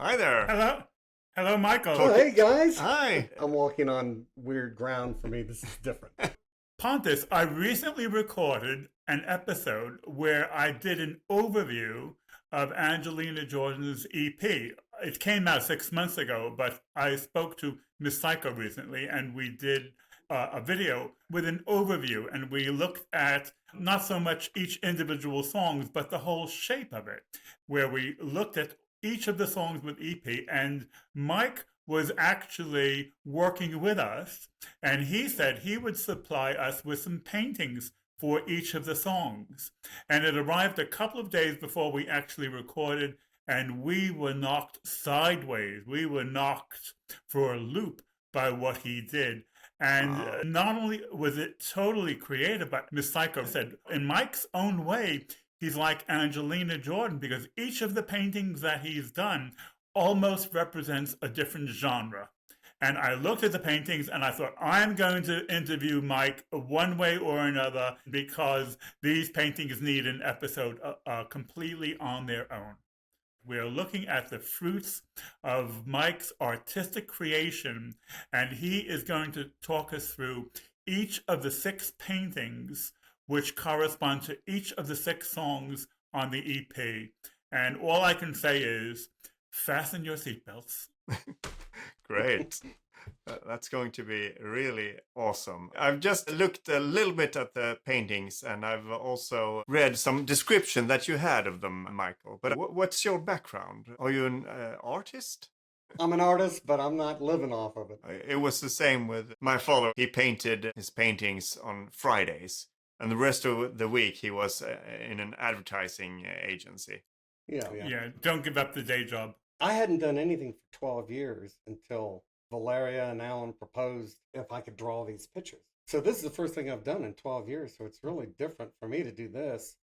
Hi there. Hello. Hello, Michael. Oh, hey guys. Hi. I'm walking on weird ground for me. This is different. Pontus, I recently recorded an episode where I did an overview of Angelina Jordan's EP. It came out 6 months ago, but I spoke to Miss Psycho recently and we did a video with an overview, and we looked at not so much each individual songs, but the whole shape of it, where we looked at each of the songs with EP, and Mike was actually working with us, and he said he would supply us with some paintings for each of the songs. And it arrived a couple of days before we actually recorded, and we were knocked sideways. We were knocked for a loop by what he did. And not only was it totally creative, but Miss Psycho said, in Mike's own way, he's like Angelina Jordan, because each of the paintings that he's done almost represents a different genre. And I looked at the paintings and I thought, I'm going to interview Mike one way or another because these paintings need an episode completely on their own. We're looking at the fruits of Mike's artistic creation, and he is going to talk us through each of the 6 paintings which correspond to each of the 6 songs on the EP. And all I can say is, fasten your seatbelts. Great. That's going to be really awesome. I've just looked a little bit at the paintings, and I've also read some description that you had of them, Michael. But what's your background? Are you an artist? I'm an artist, but I'm not living off of it. It was the same with my father. He painted his paintings on Fridays, and the rest of the week he was in an advertising agency. Yeah. Don't give up the day job. I hadn't done anything for 12 years until Valeria and Alan proposed if I could draw these pictures. So this is the first thing I've done in 12 years. So it's really different for me to do this.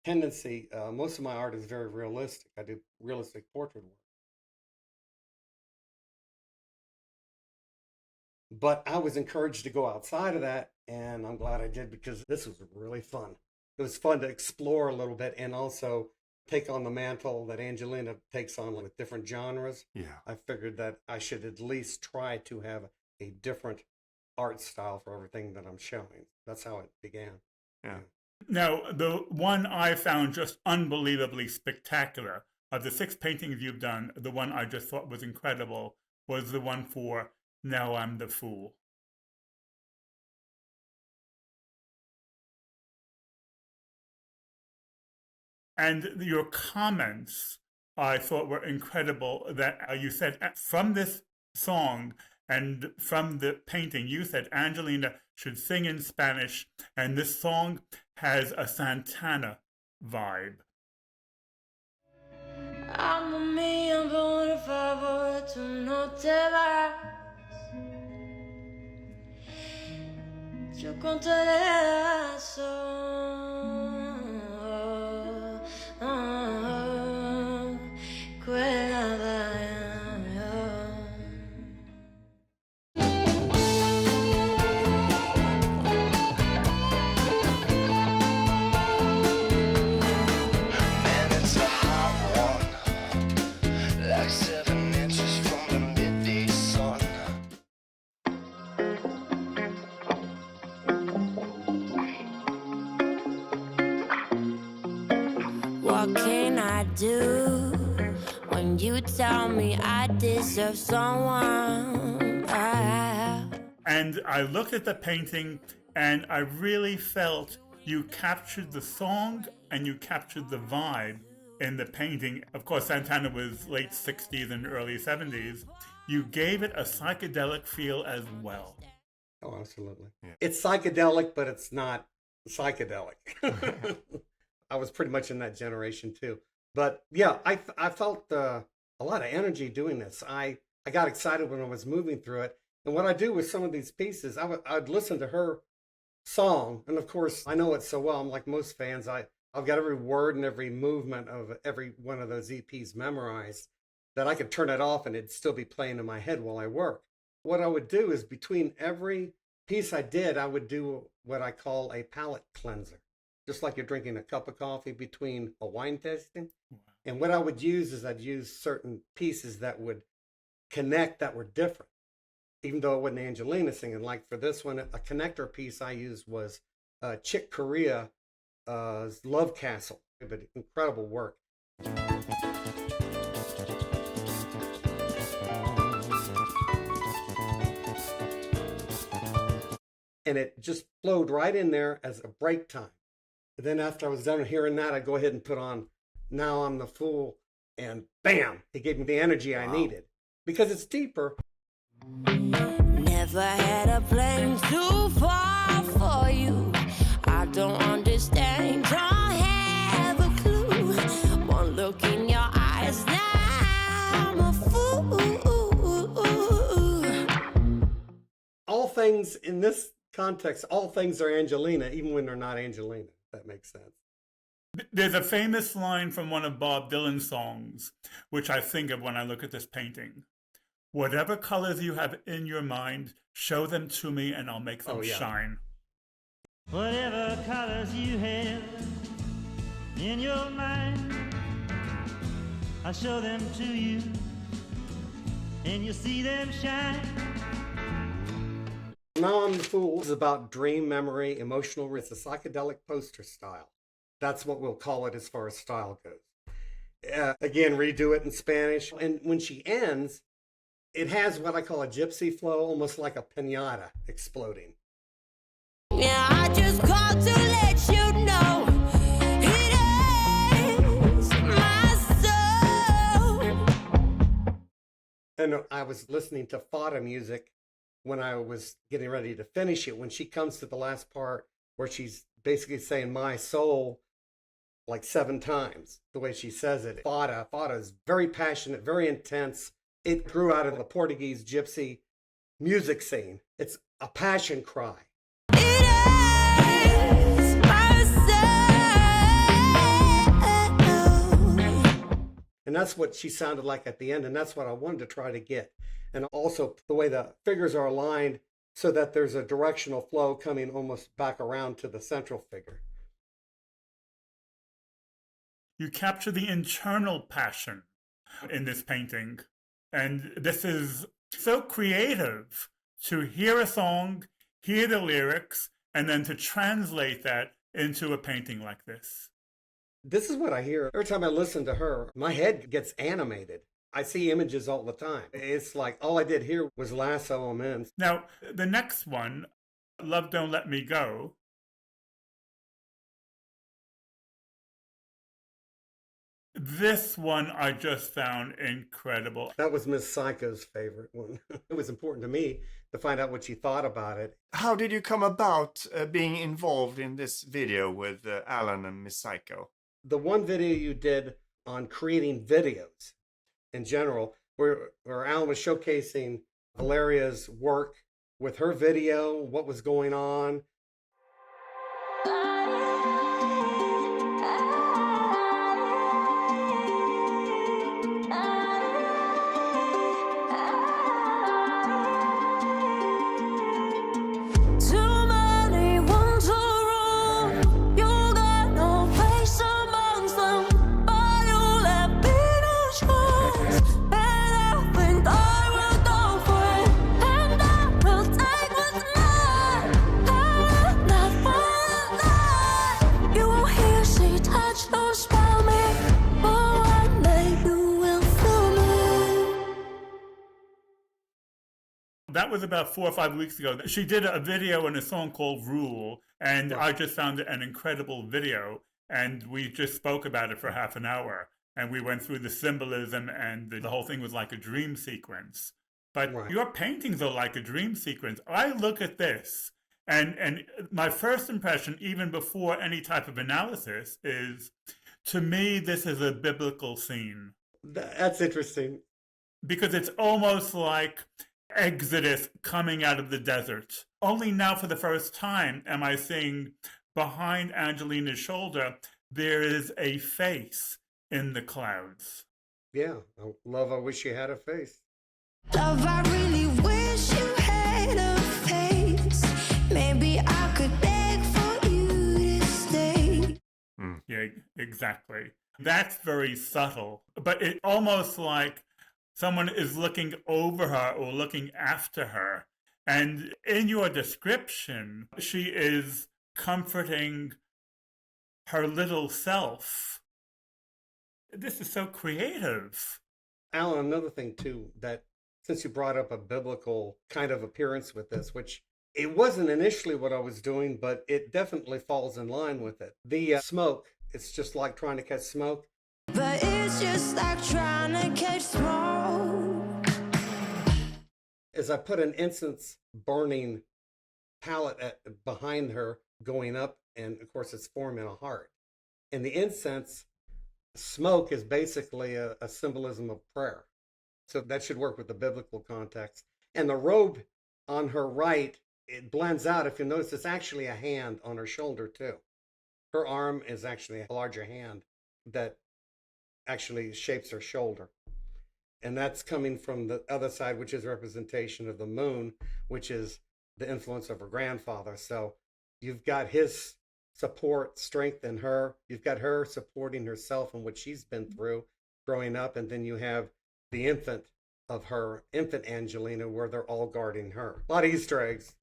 Tendency, most of my art is very realistic. I do realistic portrait work. But I was encouraged to go outside of that, and I'm glad I did because this was really fun. It was fun to explore a little bit and also take on the mantle that Angelina takes on with different genres. Yeah. I figured that I should at least try to have a different art style for everything that I'm showing. That's how it began. Yeah. Now, the one I found just unbelievably spectacular of the 6 paintings you've done, the one I just thought was incredible was the one for Now I'm the Fool. And your comments, I thought, were incredible. That you said from this song and from the painting, you said Angelina should sing in Spanish, and this song has a Santana vibe. Amo mío, por favor, tú no te vas. Yo contaré eso. What can I do when you tell me I deserve someone? And I looked at the painting and I really felt you captured the song and you captured the vibe in the painting. Of course, Santana was late 60s and early 70s. You gave it a psychedelic feel as well. Oh, absolutely. Yeah. It's psychedelic, but it's not psychedelic. I was pretty much in that generation too. But yeah, I felt a lot of energy doing this. I got excited when I was moving through it. And what I do with some of these pieces, I'd listen to her song. And of course, I know it so well. I'm like most fans. I've got every word and every movement of every one of those EPs memorized, that I could turn it off and it'd still be playing in my head while I work. What I would do is between every piece I did, I would do what I call a palate cleanser. Just like you're drinking a cup of coffee between a wine tasting. Wow. And what I would use is I'd use certain pieces that would connect that were different, even though it wasn't Angelina singing. Like for this one, a connector piece I used was Chick Corea's Love Castle. But incredible work. And it just flowed right in there as a break time. And then after I was done hearing that, I'd go ahead and put on Now I'm the Fool, and bam, it gave me the energy I needed. Because it's deeper. Never had a plane too far for you. I don't understand, don't have a clue. One look in your eyes, now I'm a fool. All things in this context, all things are Angelina, even when they're not Angelina, if that makes sense. There's a famous line from one of Bob Dylan's songs, which I think of when I look at this painting. Whatever colors you have in your mind, show them to me and I'll make them shine. Whatever colors you have in your mind, I'll show them to you and you'll see them shine. Now I'm the Fool is about dream memory, emotional risk, a psychedelic poster style. That's what we'll call it as far as style goes. Again, redo it in Spanish. And when she ends, it has what I call a gypsy flow, almost like a piñata exploding. Yeah, I just called to let you know it is my soul. And I was listening to Fada music when I was getting ready to finish it. When she comes to the last part where she's basically saying my soul like 7 times, the way she says it. Fada is very passionate, very intense. It grew out of the Portuguese gypsy music scene. It's a passion cry. It is my soul. And that's what she sounded like at the end, and that's what I wanted to try to get. And also the way the figures are aligned so that there's a directional flow coming almost back around to the central figure. You capture the internal passion in this painting. And this is so creative to hear a song, hear the lyrics, and then to translate that into a painting like this. This is what I hear. Every time I listen to her, my head gets animated. I see images all the time. It's like all I did here was lasso them in. Now, the next one, Love Don't Let Me Go. This one I just found incredible. That was Miss Psycho's favorite one. It was important to me to find out what she thought about it. How did you come about being involved in this video with Alan and Miss Psycho? The one video you did on creating videos in general, where Alan was showcasing Valeria's work with her video, what was going on. That was about 4 or 5 weeks ago. She did a video and a song called Rule, and I just found it an incredible video. And we just spoke about it for half an hour. And we went through the symbolism, and the whole thing was like a dream sequence. But your paintings are like a dream sequence. I look at this, and my first impression, even before any type of analysis, is, to me, this is a biblical scene. That's interesting. Because it's almost like Exodus coming out of the desert. Only now for the first time am I seeing behind Angelina's shoulder, there is a face in the clouds. Yeah, love, I wish you had a face. Love, I really wish you had a face. Maybe I could beg for you to stay. Yeah, exactly. That's very subtle, but it almost like someone is looking over her or looking after her. And in your description, she is comforting her little self. This is so creative. Alan, another thing too, that since you brought up a biblical kind of appearance with this, which it wasn't initially what I was doing, but it definitely falls in line with it. The smoke, it's just like trying to catch smoke. But it's just like trying to catch smoke. As I put an incense burning palette behind her going up, and of course it's forming a heart. And the incense smoke is basically a symbolism of prayer. So that should work with the biblical context. And the robe on her right, it blends out. If you notice, it's actually a hand on her shoulder too. Her arm is actually a larger hand that actually shapes her shoulder. And that's coming from the other side, which is representation of the moon, which is the influence of her grandfather. So you've got his support, strength in her. You've got her supporting herself and what she's been through growing up. And then you have the infant of her, infant Angelina, where they're all guarding her. A lot of Easter eggs.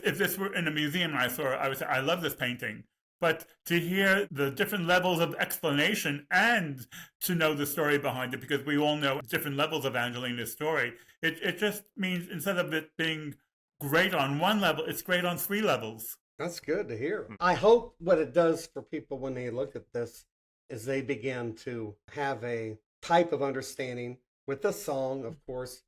If this were in a museum and I saw it, I would say, I love this painting. But to hear the different levels of explanation and to know the story behind it, because we all know different levels of Angelina's story, it just means instead of it being great on one level, it's great on 3 levels. That's good to hear. I hope what it does for people when they look at this is they begin to have a type of understanding with the song, of course.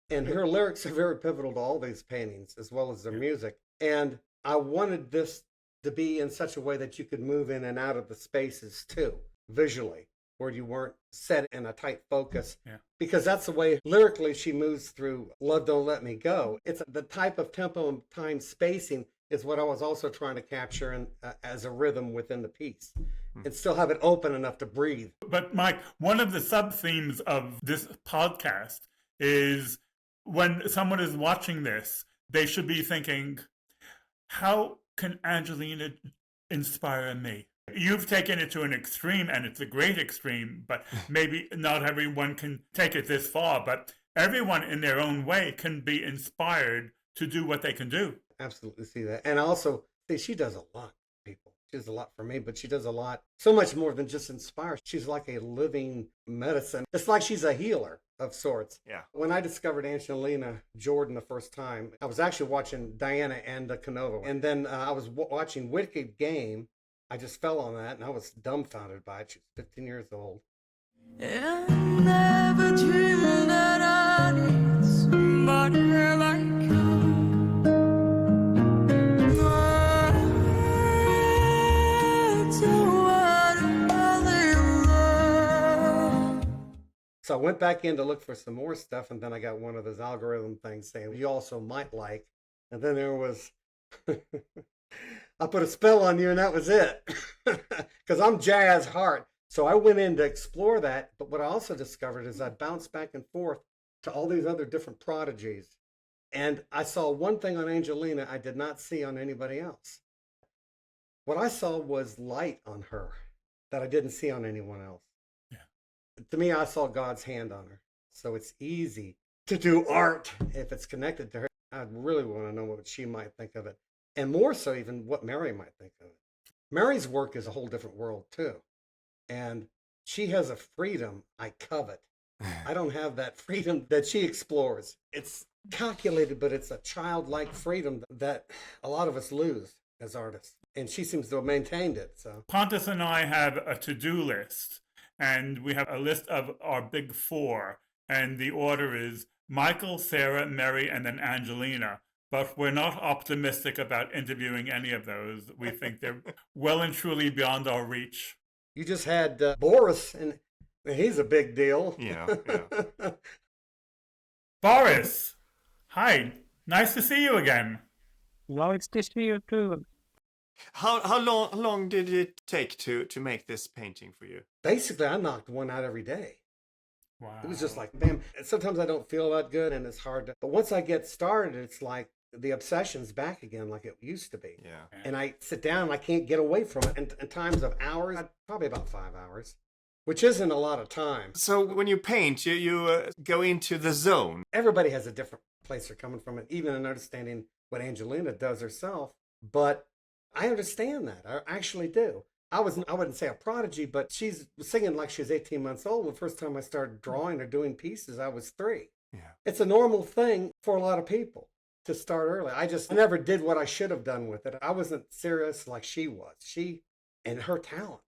And her lyrics are very pivotal to all these paintings, as well as their music. And I wanted this to be in such a way that you could move in and out of the spaces too, visually, where you weren't set in a tight focus. Yeah. Because that's the way lyrically she moves through Love Don't Let Me Go. It's the type of tempo and time spacing is what I was also trying to capture in, as a rhythm within the piece. And still have it open enough to breathe. But Mike, one of the sub-themes of this podcast is when someone is watching this, they should be thinking, how can Angelina inspire me? You've taken it to an extreme, and it's a great extreme, but maybe not everyone can take it this far, but everyone in their own way can be inspired to do what they can do. Absolutely see that. And also, see, she does a lot, people. She does a lot for me, but she does a lot, so much more than just inspire. She's like a living medicine. It's like she's a healer of sorts. Yeah. When I discovered Angelina Jordan the first time, I was actually watching Diana and Canova. And then I was watching Wicked Game. I just fell on that, and I was dumbfounded by it. She was 15 years old. And never dreamed that I need somebody like you. So I went back in to look for some more stuff, and then I got one of those algorithm things saying, you also might like. And then there was, I put a spell on you, and that was it. Because I'm jazz heart. So I went in to explore that. But what I also discovered is I bounced back and forth to all these other different prodigies. And I saw one thing on Angelina I did not see on anybody else. What I saw was light on her that I didn't see on anyone else. To me, I saw God's hand on her. So it's easy to do art if it's connected to her. I really want to know what she might think of it. And more so even what Mary might think of it. Mary's work is a whole different world too. And she has a freedom I covet. I don't have that freedom that she explores. It's calculated, but it's a childlike freedom that a lot of us lose as artists. And she seems to have maintained it. So Pontus and I have a to-do list. And we have a list of our big 4. And the order is Michael, Sarah, Mary, and then Angelina. But we're not optimistic about interviewing any of those. We think they're well and truly beyond our reach. you just had Boris, and he's a big deal. Yeah. Boris! Hi. Nice to see you again. Well, it's to see you too. How long did it take to make this painting for you? Basically, I knocked one out every day. Wow. It was just like, bam. Sometimes I don't feel that good and it's hard to, but once I get started, it's like the obsession's back again like it used to be. Yeah. And I sit down and I can't get away from it. And in times of hours, probably about 5 hours, which isn't a lot of time. So when you paint, you go into the zone. Everybody has a different place they're coming from, and even in understanding what Angelina does herself. But I understand that. I actually do. I wouldn't say a prodigy, but she's singing like she was 18 months old. The first time I started drawing or doing pieces, I was 3. Yeah. It's a normal thing for a lot of people to start early. I never did what I should have done with it. I wasn't serious like she was. She and her talent,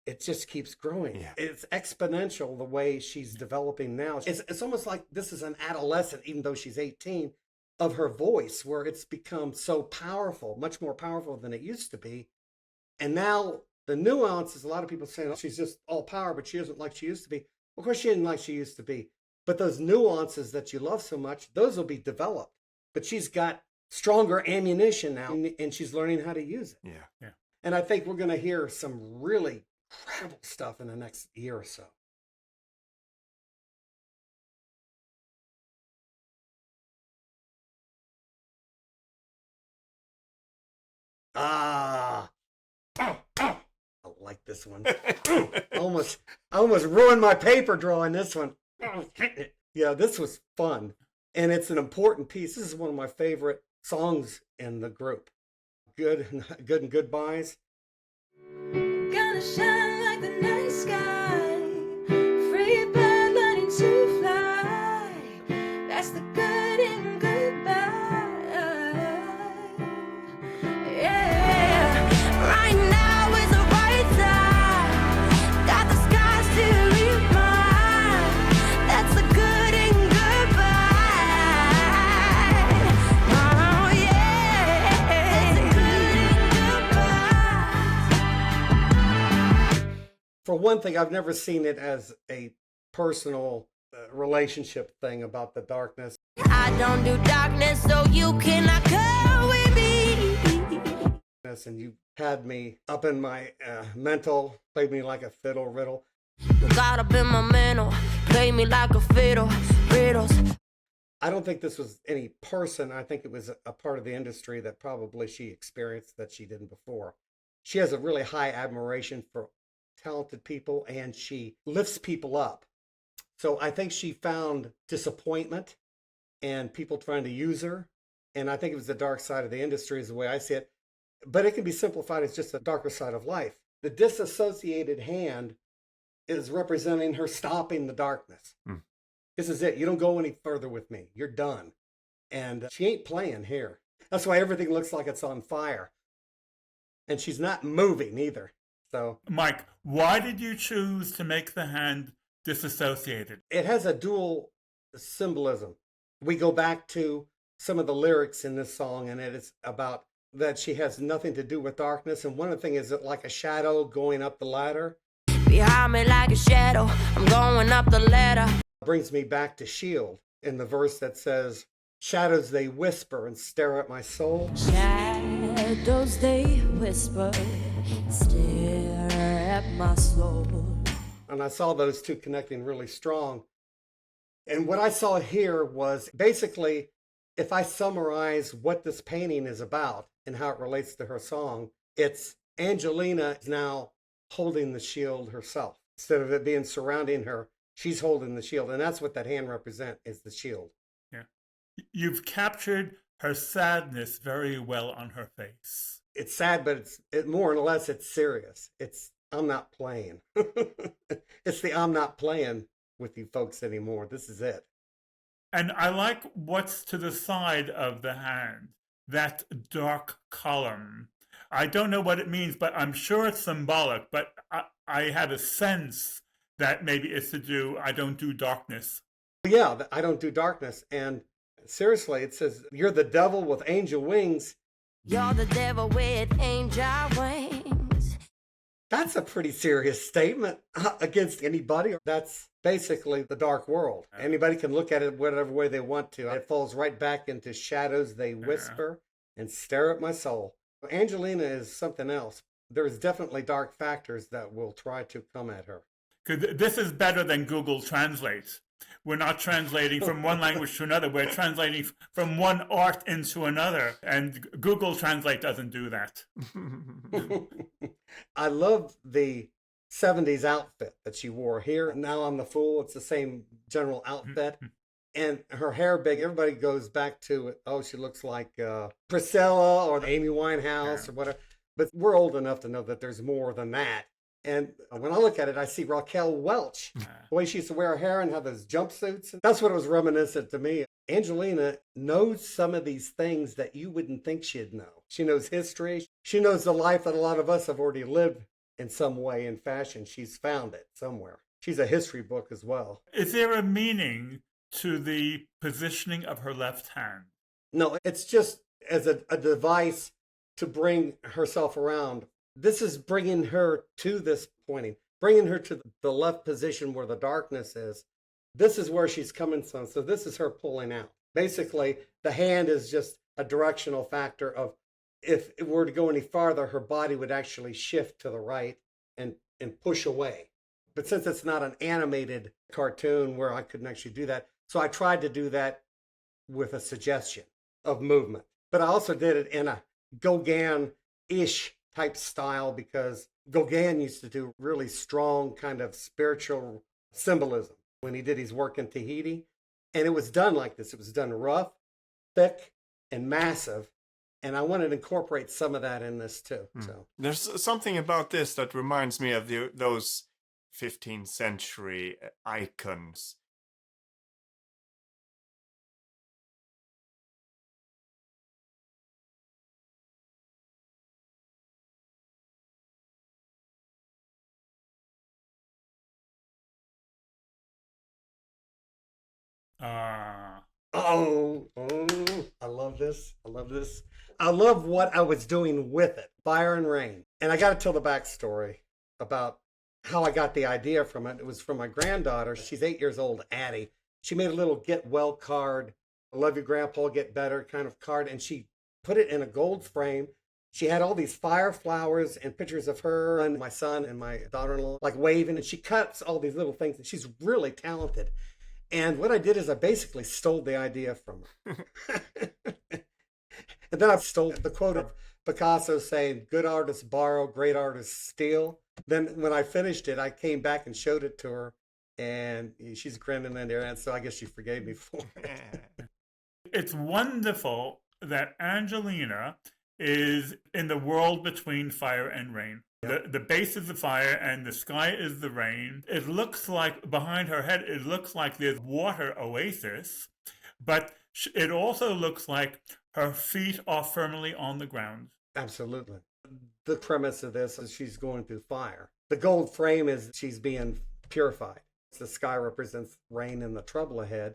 it just keeps growing. Yeah. It's exponential the way she's developing now. It's almost like this is an adolescent, even though she's 18, of her voice, where it's become so powerful, much more powerful than it used to be. And now the nuances, a lot of people saying, oh, she's just all power, but she isn't like she used to be. Of course, she isn't like she used to be. But those nuances that you love so much, those will be developed. But she's got stronger ammunition now, and she's learning how to use it. Yeah. And I think we're going to hear some really incredible stuff in the next year or so. I like this one. I almost ruined my paper drawing this one. Yeah, this was fun. And it's an important piece. This is one of my favorite songs in the group. Good and Goodbyes. Gonna shine like the night sky. Free bird learning to fly. That's the good and goodbye. Yeah. Right now is the right time. Got the skies to read mine. That's the good and goodbye. Oh yeah. That's the good and goodbye. For one thing, I've never seen it as a personal relationship thing about the darkness. I don't do darkness, so you cannot come with me. And you had me up in my mental, played me like a fiddle riddle. You got up in my mental, play me like a fiddle, riddles. I don't think this was any person. I think it was a part of the industry that probably she experienced that she didn't before. She has a really high admiration for talented people, and she lifts people up. So I think she found disappointment and people trying to use her. And I think it was the dark side of the industry is the way I see it. But it can be simplified as just the darker side of life. The disassociated hand is representing her stopping the darkness. This is it. You don't go any further with me. You're done. And she ain't playing here. That's why everything looks like it's on fire. And she's not moving either. So Mike, why did you choose to make the hand disassociated? it has a dual symbolism. We go back to some of the lyrics in this song, and it is about that she has nothing to do with darkness. And one of the things is that like a shadow going up the ladder. Behind me like a shadow, I'm going up the ladder. Brings me back to Shield in the verse that says, shadows they whisper and stare at my soul. Shadows they whisper, stare at my soul. And I saw those two connecting really strong. And what I saw here was basically, if I summarize what this painting is about and how it relates to her song, it's Angelina is now holding the shield herself. Instead of it being surrounding her, she's holding the shield. And that's what that hand represents, is the shield. Yeah. You've captured her sadness very well on her face. It's sad, but it's more or less it's serious. It's, I'm not playing. It's the I'm not playing with you folks anymore. This is it. And I like what's to the side of the hand, that dark column. I don't know what it means, but I'm sure it's symbolic. But I had a sense that maybe it's to do, I don't do darkness. Yeah, I don't do darkness. And seriously, it says, you're the devil with angel wings. You're the devil with angel wings. That's a pretty serious statement against anybody. That's basically the dark world. Anybody can look at it whatever way they want to. It falls right back into shadows they whisper and stare at my soul. Angelina is something else. There's definitely dark factors that will try to come at her. Because this is better than Google Translate. We're not translating from one language to another. We're translating from one art into another. And Google Translate doesn't do that. I love the 70s outfit that she wore here. Now I'm the Fool. It's the same general outfit. And her hair big. Everybody goes back to, oh, she looks like Priscilla or Amy Winehouse or whatever. But we're old enough to know that there's more than that. And when I look at it, I see Raquel Welch, the way she used to wear her hair and have those jumpsuits. That's what it was reminiscent to me. Angelina knows some of these things that you wouldn't think she'd know. She knows history. She knows the life that a lot of us have already lived in some way in fashion. She's found it somewhere. She's a history book as well. Is there a meaning to the positioning of her left hand? No, it's just as a device to bring herself around. This is bringing her to this pointing, bringing her to the left position where the darkness is. This is where she's coming from. So this is her pulling out. Basically, the hand is just a directional factor of if it were to go any farther, her body would actually shift to the right and push away. But since it's not an animated cartoon where I couldn't actually do that, so I tried to do that with a suggestion of movement. But I also did it in a Gauguin-ish type style because Gauguin used to do really strong kind of spiritual symbolism when he did his work in Tahiti. And it was done like this. It was done rough, thick, and massive. And I wanted to incorporate some of that in this too. So There's something about this that reminds me of those 15th century icons. Oh, I love this. I love this. I love what I was doing with it, Fire and Rain. And I got to tell the backstory about how I got the idea from it. It was from my granddaughter. She's 8 years old, Addie. She made a little get well card, I love your grandpa, get better kind of card. And she put it in a gold frame. She had all these fire flowers and pictures of her and my son and my daughter-in-law like waving. And she cuts all these little things. And she's really talented. And what I did is I basically stole the idea from her. And then I stole the quote of Picasso saying, good artists borrow, great artists steal. Then when I finished it, I came back and showed it to her. And she's grinning in there. And so I guess she forgave me for it. It's wonderful that Angelina is in the world between fire and rain. The base is the fire and the sky is the rain. It looks like behind her head, it looks like there's water oasis, but it also looks like her feet are firmly on the ground. Absolutely. The premise of this is she's going through fire. The gold frame is she's being purified. The sky represents rain and the trouble ahead.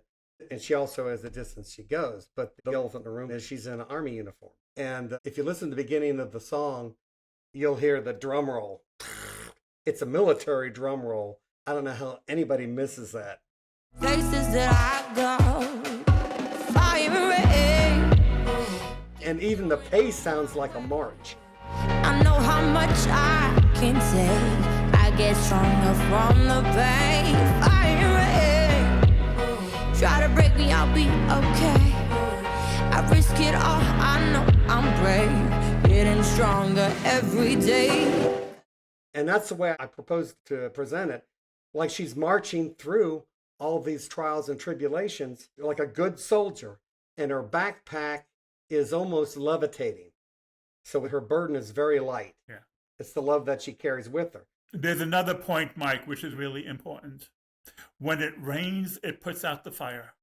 And she also has the distance she goes. But the elephant in the room is she's in an army uniform. And if you listen to the beginning of the song, you'll hear the drum roll. It's a military drum roll. I don't know how anybody misses that. Places that I go, fire and rain. And even the pace sounds like a march. I know how much I can take. I get stronger from the pain. Fire and rain. Try to break me, I'll be okay. I risk it all, I know I'm brave. Getting stronger every day. And that's the way I propose to present it. Like she's marching through all these trials and tribulations like a good soldier. And her backpack is almost levitating. So her burden is very light. Yeah. It's the love that she carries with her. There's another point, Mike, which is really important. When it rains, it puts out the fire.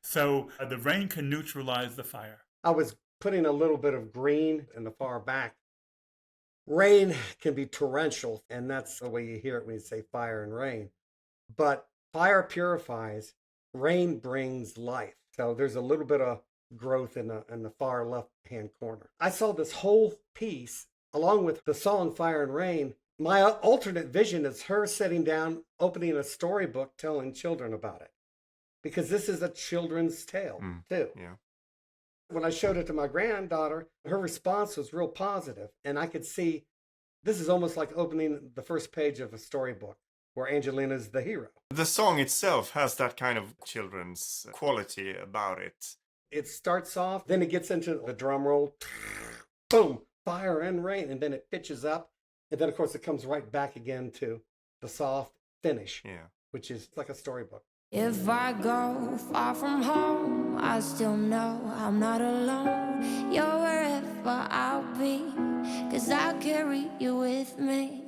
So the rain can neutralize the fire. I was putting a little bit of green in the far back. Rain can be torrential, and that's the way you hear it when you say fire and rain. But fire purifies, rain brings life. So there's a little bit of growth in the far left-hand corner. I saw this whole piece, along with the song Fire and Rain. My alternate vision is her sitting down, opening a storybook, telling children about it. Because this is a children's tale, too. Yeah. When I showed it to my granddaughter, her response was real positive. And I could see this is almost like opening the first page of a storybook. where Angelina's the hero. The song itself has that kind of children's quality about it. It starts off, then it gets into the drum roll, boom, fire and rain, and then it pitches up. And then, of course, it comes right back again to the soft finish, Yeah. which is like a storybook. If I go far from home, I still know I'm not alone. You're wherever I'll be, 'cause I'll carry you with me.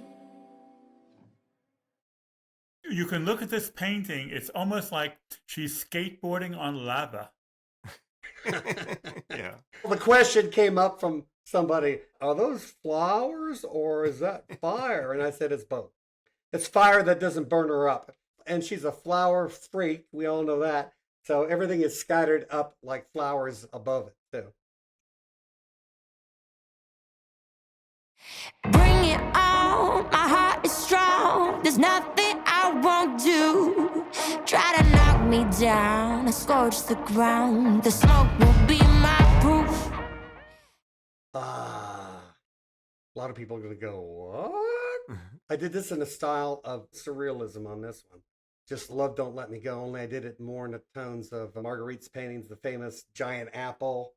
You can look at this painting, it's almost like she's skateboarding on lava. Yeah. Well, the question came up from somebody, are those flowers or is that fire? And I said, it's both. It's fire that doesn't burn her up. And she's a flower freak. We all know that. So everything is scattered up like flowers above it, too. Bring it on, my heart is strong. There's nothing I won't do. Try to knock me down, I scorch the ground. The smoke will be my proof. A lot of people are going to go, what? I did this in a style of surrealism on this one. Just Love Don't Let Me Go, only I did it more in the tones of Marguerite's paintings, the famous giant apple.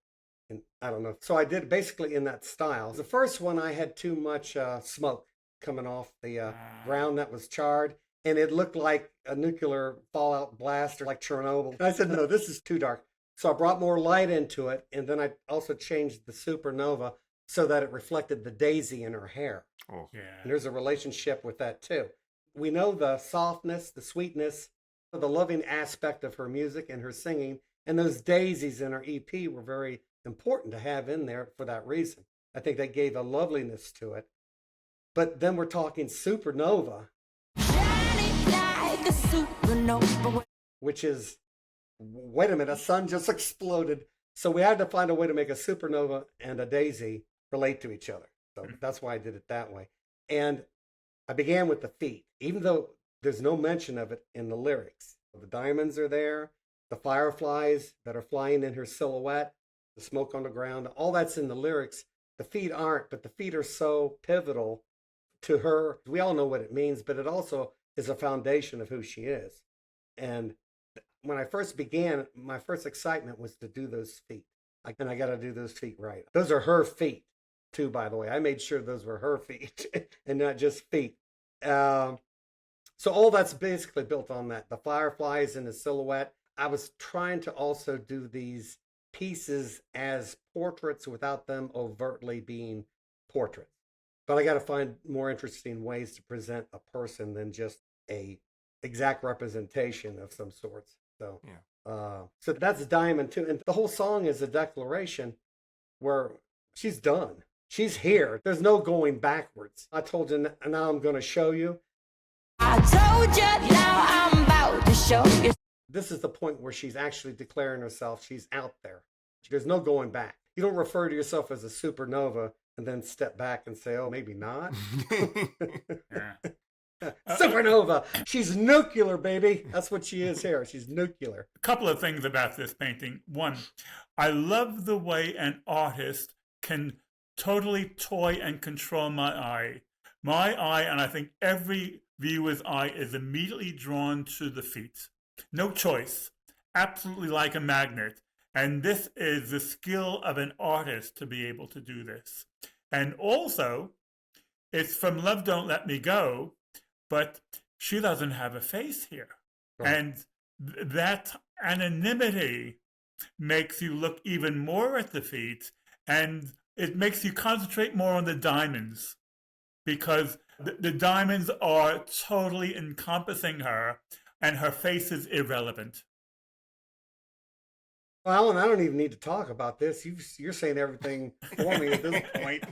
And I don't know. So I did basically in that style. The first one, I had too much smoke coming off the ground that was charred. And it looked like a nuclear fallout blast or like Chernobyl. And I said, no, this is too dark. So I brought more light into it. And then I also changed the supernova so that it reflected the daisy in her hair. Oh. Yeah. And there's a relationship with that too. We know the softness, the sweetness, the loving aspect of her music and her singing. And those daisies in her EP were very important to have in there for that reason. I think that gave a loveliness to it. But then we're talking supernova, Shining like a supernova. which is, wait a minute, a sun just exploded. So we had to find a way to make a supernova and a daisy relate to each other. So that's why I did it that way. And I began with the feet, even though there's no mention of it in the lyrics. The diamonds are there, the fireflies that are flying in her silhouette, the smoke on the ground, all that's in the lyrics. The feet aren't, but the feet are so pivotal to her. We all know what it means, but it also is a foundation of who she is. And when I first began, my first excitement was to do those feet. And I got to do those feet right. Those are her feet, too, by the way. I made sure those were her feet and not just feet. So all that's basically built on that. The fireflies in the silhouette. I was trying to also do these pieces as portraits without them overtly being portraits. But I got to find more interesting ways to present a person than just a exact representation of some sorts. So, Yeah. So that's Diamond too. And the whole song is a declaration where she's done. She's here. There's no going backwards. I told you, and now I'm going to show you. I told you, now I'm about to show you. This is the point where she's actually declaring herself. She's out there. There's no going back. You don't refer to yourself as a supernova and then step back and say, oh, maybe not. Yeah. Supernova. She's nuclear, baby. That's what she is here. She's nuclear. A couple of things about this painting. One, I love the way an artist can totally toy and control my eye. My eye, and I think every viewer's eye, is immediately drawn to the feet. No choice. Absolutely like a magnet. And this is the skill of an artist to be able to do this. And also, it's from Love Don't Let Me Go, but she doesn't have a face here. Right. And that anonymity makes you look even more at the feet, and it makes you concentrate more on the diamonds, because the diamonds are totally encompassing her, and her face is irrelevant. Well, Alan, I don't even need to talk about this. You're saying everything for me at this point.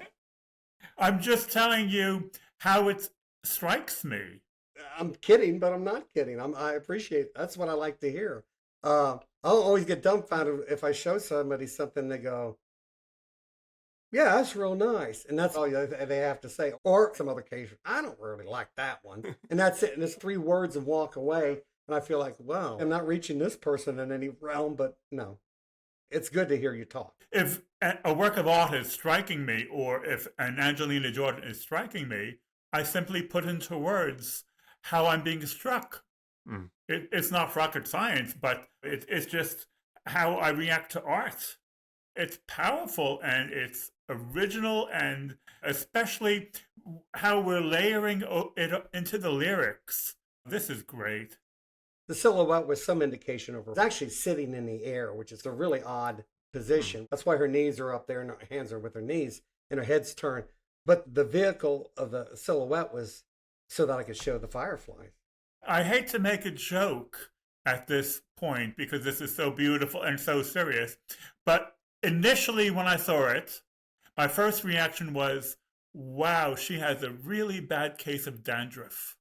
I'm just telling you how it strikes me. I'm kidding, but I'm not kidding. I appreciate that's what I like to hear. I'll always get dumbfounded if I show somebody something. They go, "Yeah, that's real nice," and that's all they have to say. Or some other case, I don't really like that one, and that's it. And it's 3 words and walk away. And I feel like, wow, I'm not reaching this person in any realm, but no, it's good to hear you talk. If a work of art is striking me, or if an Angelina Jordan is striking me, I simply put into words how I'm being struck. Mm. It's not rocket science, but it's just how I react to art. It's powerful and it's original, and especially how we're layering it into the lyrics. This is great. The silhouette was some indication of her actually sitting in the air, which is a really odd position. That's why her knees are up there and her hands are with her knees and her head's turned. But the vehicle of the silhouette was so that I could show the fireflies. I hate to make a joke at this point because this is so beautiful and so serious, but initially when I saw it, my first reaction was, wow, she has a really bad case of dandruff.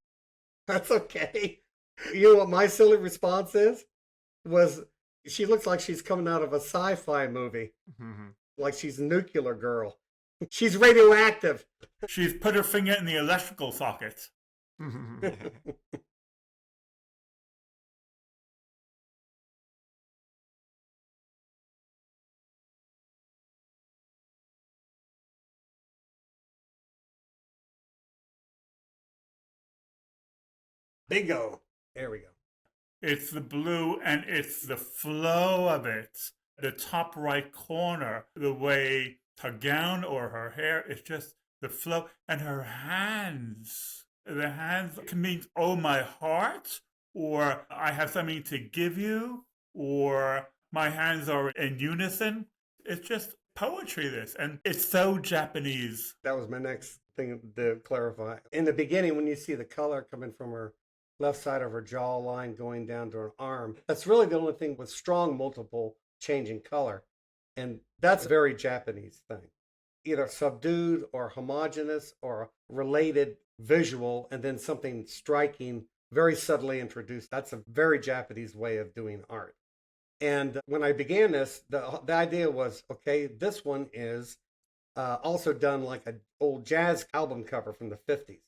That's okay. You know what my silly response was she looks like she's coming out of a sci-fi movie, like she's a nuclear girl. She's radioactive. She's put her finger in the electrical socket. Bingo. There we go. It's the blue and it's the flow of it. The top right corner, the way her gown or her hair, it's just the flow. And her hands. The hands can mean, oh, my heart, or I have something to give you, or my hands are in unison. It's just poetry, this. And it's so Japanese. That was my next thing to clarify. In the beginning, when you see the color coming from her left side of her jawline going down to her arm, that's really the only thing with strong multiple changing color. And that's a very Japanese thing. Either subdued or homogeneous or related visual, and then something striking, very subtly introduced. That's a very Japanese way of doing art. And when I began this, the idea was, okay, this one is also done like an old jazz album cover from the 50s.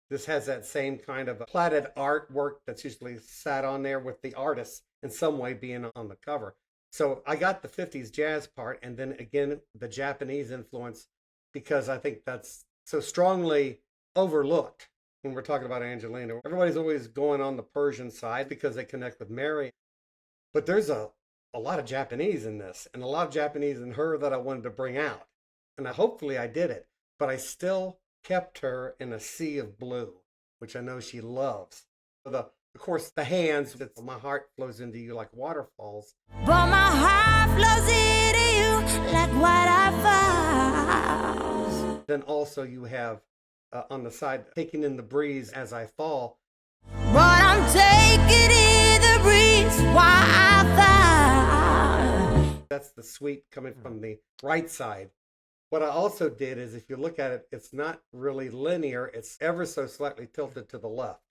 This has that same kind of platted artwork that's usually sat on there with the artist in some way being on the cover. So I got the 50s jazz part, and then again, the Japanese influence, because I think that's so strongly overlooked when we're talking about Angelina. Everybody's always going on the Persian side because they connect with Mary. But there's a lot of Japanese in this, and a lot of Japanese in her that I wanted to bring out. And hopefully I did it. But I still kept her in a sea of blue, which I know she loves. Of course, the hands, my heart flows into you like waterfalls. But my heart flows into you like waterfalls. Then also you have on the side, taking in the breeze as I fall. But I'm taking in the breeze while I fall. That's the sweep coming from the right side. What I also did is, if you look at it, it's not really linear. It's ever so slightly tilted to the left.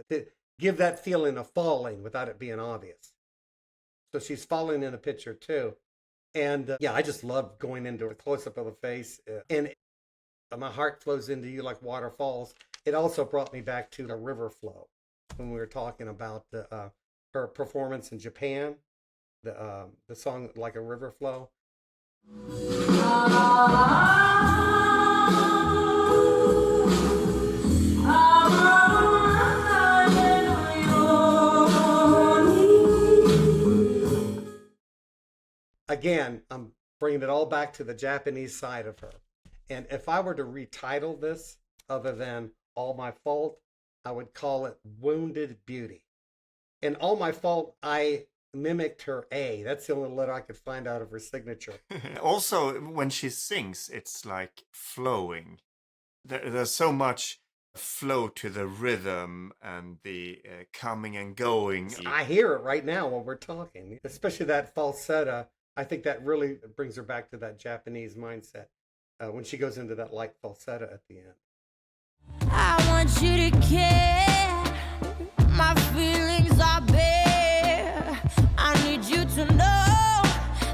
To give that feeling of falling without it being obvious. So she's falling in the picture too. And yeah, I just love going into a close-up of the face. And my heart flows into you like waterfalls. It also brought me back to the river flow when we were talking about her performance in Japan, the song Like a River Flow. Again, I'm bringing it all back to the Japanese side of her. And if I were to retitle this, other than All My Fault, I would call it Wounded Beauty. In All My Fault, I mimicked her A. That's the only letter I could find out of her signature. Also, when she sings, it's like flowing. There's so much flow to the rhythm and the coming and going. I hear it right now while we're talking, especially that falsetto. I think that really brings her back to that Japanese mindset when she goes into that light falsetto at the end. I want you to care. My feelings are bare. I need you to know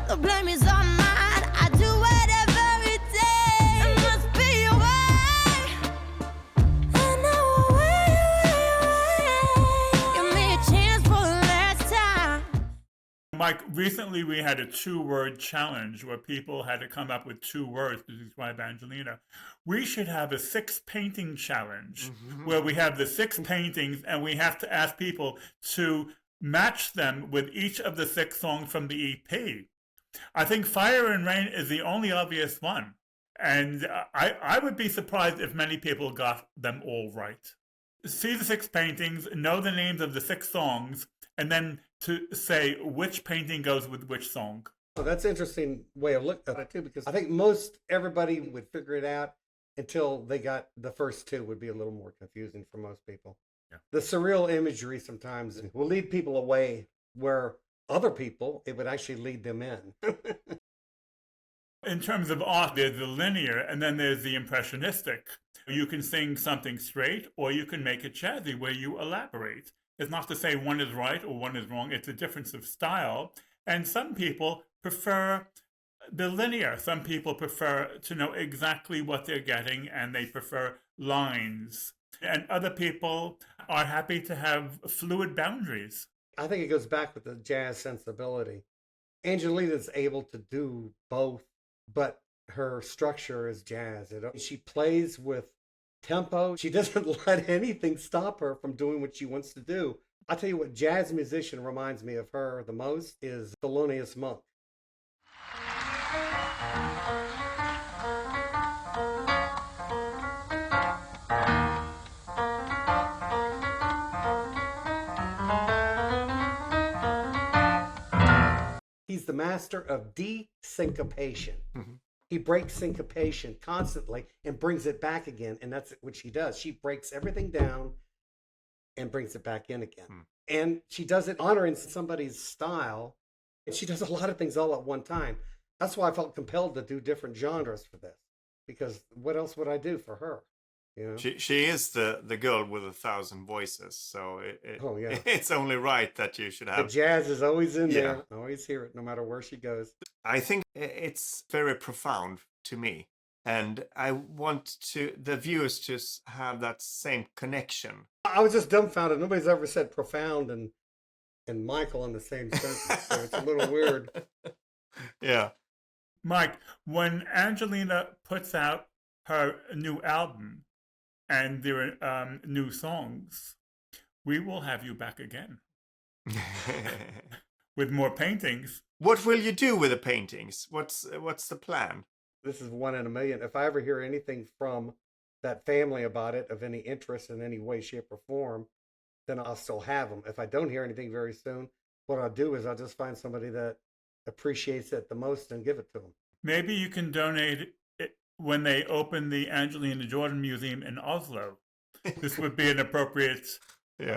the blame is on mine. I do whatever it takes. It must be your way. I know way. Give me a chance for the last time. Mike, recently we had a 2-word challenge where people had to come up with 2 words to describe Angelina. We should have a 6-painting challenge where we have the 6 paintings and we have to ask people to match them with each of the 6 songs from the EP. I think Fire and Rain is the only obvious one. And I would be surprised if many people got them all right. See the 6 paintings, know the names of the 6 songs, and then to say which painting goes with which song. So that's an interesting way of looking at it too, because I think most everybody would figure it out until they got the first 2 would be a little more confusing for most people. Yeah. The surreal imagery sometimes will lead people away where other people, it would actually lead them in. In terms of art, there's the linear and then there's the impressionistic. You can sing something straight or you can make it jazzy where you elaborate. It's not to say one is right or one is wrong. It's a difference of style. And some people prefer the linear. Some people prefer to know exactly what they're getting and they prefer lines. And other people are happy to have fluid boundaries. I think it goes back with the jazz sensibility. Angelina's able to do both, but her structure is jazz. She plays with tempo. She doesn't let anything stop her from doing what she wants to do. I'll tell you what jazz musician reminds me of her the most is Thelonious Monk. He's the master of desyncopation. Mm-hmm. He breaks syncopation constantly and brings it back again. And that's what she does. She breaks everything down and brings it back in again. And she does it honoring somebody's style. And she does a lot of things all at one time. That's why I felt compelled to do different genres for this. Because what else would I do for her? You know? She is the girl with 1,000 voices. So it's only right that you should have. The jazz is always in there. I always hear it no matter where she goes. I think it's very profound to me. And I want the viewers to have that same connection. I was just dumbfounded. Nobody's ever said profound and Michael in the same sentence. So it's a little weird. Yeah. Mike, when Angelina puts out her new album and there are new songs, we will have you back again with more paintings. What will you do with the paintings? What's the plan? This is 1 in a million. If I ever hear anything from that family about it, of any interest in any way, shape, or form, then I'll still have them. If I don't hear anything very soon, what I'll do is I'll just find somebody that appreciates it the most and give it to them. Maybe you can donate it when they open the Angelina Jordan Museum in Oslo. This would be an appropriate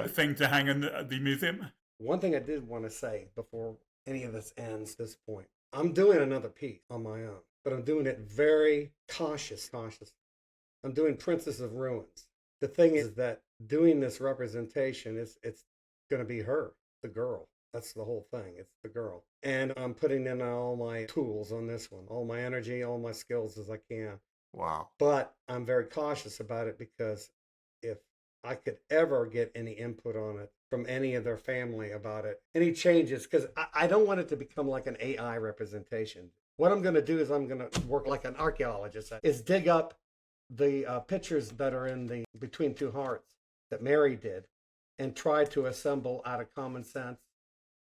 thing to hang in the museum. One thing I did want to say before any of this ends, this point, I'm doing another piece on my own, but I'm doing it very cautious. I'm doing Princess of Ruins. The thing is that doing this representation, it's going to be her, the girl. That's the whole thing. It's the girl. And I'm putting in all my tools on this one, all my energy, all my skills as I can. Wow. But I'm very cautious about it because if I could ever get any input on it from any of their family about it, any changes, because I don't want it to become like an AI representation. What I'm going to do is I'm going to work like an archaeologist, is dig up the pictures that are in the Between Two Hearts that Mary did and try to assemble out of common sense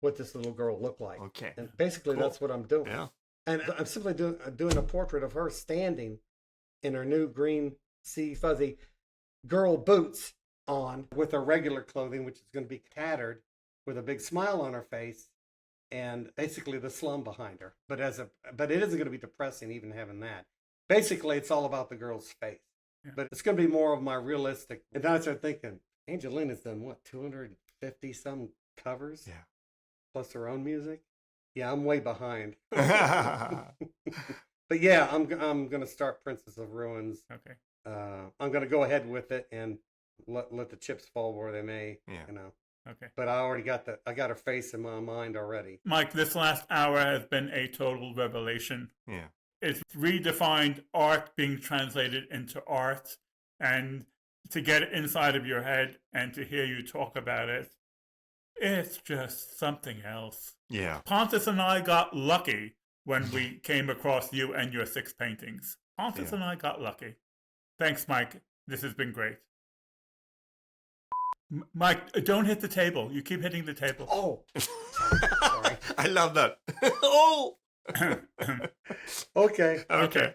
what this little girl looked like. Okay. And basically that's what I'm doing. Yeah. And I'm simply doing a portrait of her standing in her new green sea fuzzy girl boots on with her regular clothing, which is going to be tattered, with a big smile on her face and basically the slum behind her. But it isn't going to be depressing even having that. Basically, it's all about the girl's face. Yeah. But it's going to be more of my realistic. And then I started thinking, Angelina's done what, 250 some covers? Yeah. Plus her own music? Yeah, I'm way behind. But yeah, I'm going to start Princess of Ruins. Okay. I'm going to go ahead with it and let the chips fall where they may. Yeah. You know. Okay. But I already got her face in my mind already. Mike, this last hour has been a total revelation. Yeah. It's redefined art being translated into art, and to get it inside of your head and to hear you talk about it It's just something else. Yeah. Pontus and I got lucky when we came across you and your 6 paintings. Pontus Yeah. and I got lucky. Thanks, Mike. This has been great. Mike, don't hit the table. You keep hitting the table. Oh, sorry. I love that. Oh. Okay. Okay.